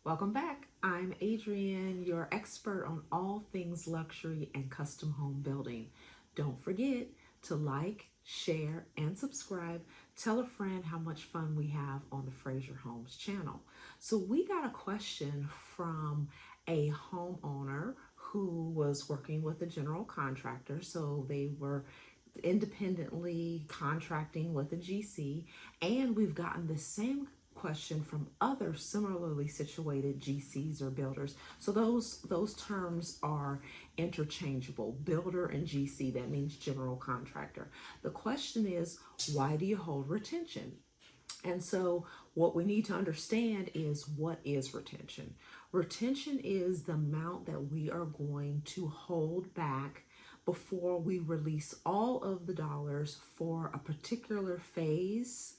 Welcome back. I'm Adrienne, your expert on all things luxury and custom home building. Don't forget to like, share, and subscribe. Tell a friend how much fun we have on the Frazier Homes channel. So we got a question from a homeowner who was working with a general contractor. So they were independently contracting with a GC, and we've gotten the same question from other similarly situated GCs or builders. So those terms are interchangeable. Builder and GC, that means general contractor. The question is, why do you hold retention? And so what we need to understand is, what is retention? Retention is the amount that we are going to hold back before we release all of the dollars for a particular phase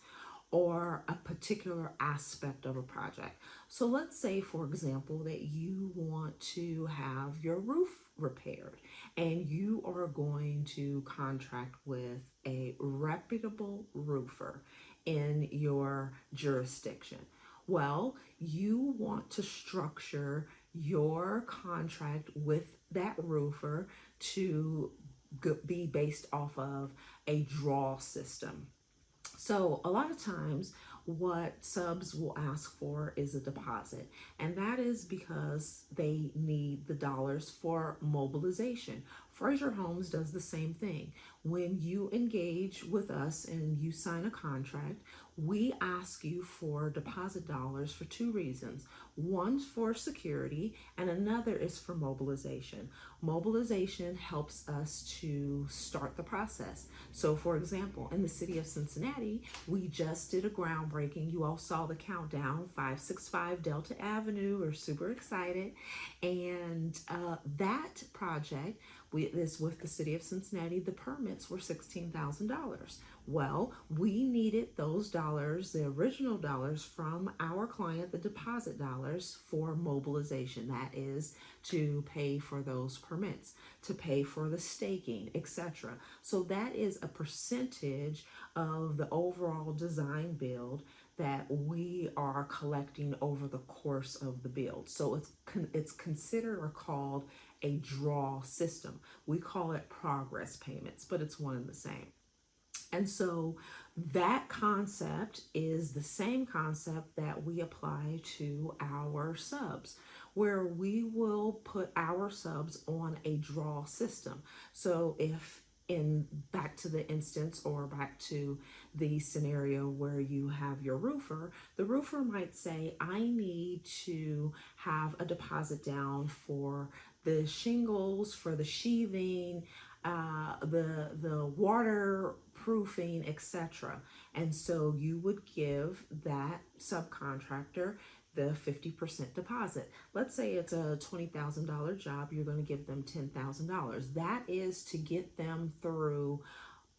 or a particular aspect of a project. So let's say, for example, that you want to have your roof repaired and you are going to contract with a reputable roofer in your jurisdiction. Well, you want to structure your contract with that roofer to be based off of a draw system. So a lot of times what subs will ask for is a deposit, and that is because they need the dollars for mobilization. Frazier Homes does the same thing. When you engage with us and you sign a contract, we ask you for deposit dollars for two reasons. One's for security and another is for mobilization. Mobilization helps us to start the process. So for example, in the city of Cincinnati, we just did a groundbreaking. You all saw the countdown, 565 Delta Avenue. We're super excited. And that project, is with the city of Cincinnati. The permits were $16,000. Well, we needed those dollars, the original dollars from our client, the deposit dollars, for mobilization. That is to pay for those permits, to pay for the staking, etc. So that is a percentage of the overall design build that we are collecting over the course of the build. So it's considered or called a draw system. We call it progress payments, but it's one and the same. And so that concept is the same concept that we apply to our subs, where we will put our subs on a draw system. So if back to the instance or back to the scenario where you have your roofer, the roofer might say, I need to have a deposit down for the shingles, for the sheathing, the waterproofing, etc. And so you would give that subcontractor the 50% deposit. Let's say it's a $20,000 job, you're going to give them $10,000. That is to get them through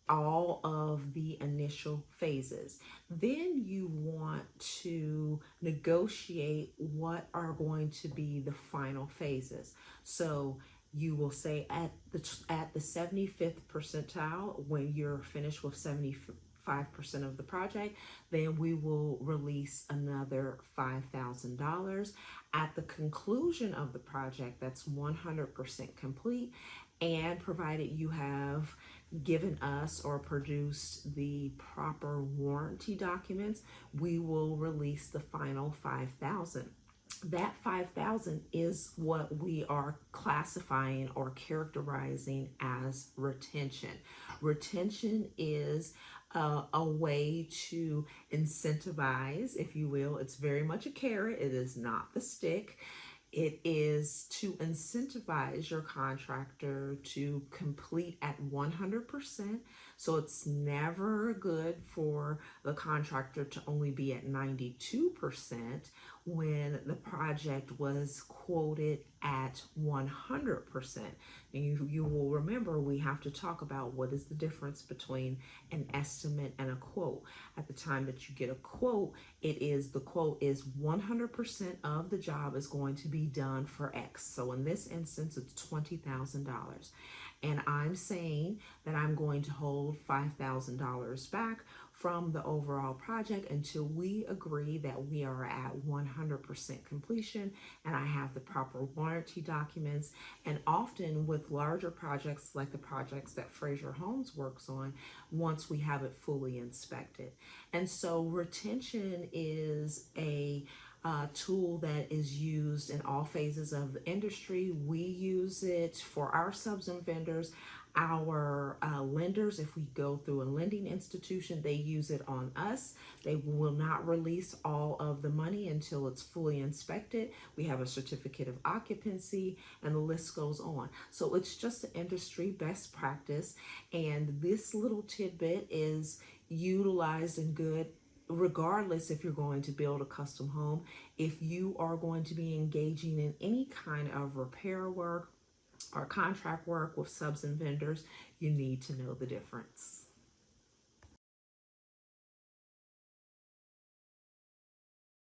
all of the initial phases. Then you want to negotiate what are going to be the final phases. So you will say at the 75th percentile, when you're finished with 75% of the project, then we will release another $5,000. At the conclusion of the project, that's 100% complete, and provided you have given us or produced the proper warranty documents, we will release the final $5,000. That $5,000 is what we are classifying or characterizing as retention. Retention is a way to incentivize, if you will. It's very much a carrot. It is not the stick. It is to incentivize your contractor to complete at 100%. So it's never good for the contractor to only be at 92% when the project was quoted at 100%. And you will remember, we have to talk about what is the difference between an estimate and a quote. At the time that you get a quote, the quote is 100% of the job is going to be done for X. So in this instance, it's $20,000. And I'm saying that I'm going to hold $5,000 back from the overall project until we agree that we are at 100% completion and I have the proper warranty documents. And often with larger projects like the projects that Frazier Homes works on, once we have it fully inspected. And so retention is a tool that is used in all phases of the industry. We use it for our subs and vendors. Our lenders, if we go through a lending institution, they use it on us. They will not release all of the money until it's fully inspected. We have a certificate of occupancy, and the list goes on. So it's just an industry best practice, and this little tidbit is utilized and good regardless if you're going to build a custom home. If you are going to be engaging in any kind of repair work or contract work with subs and vendors, you need to know the difference.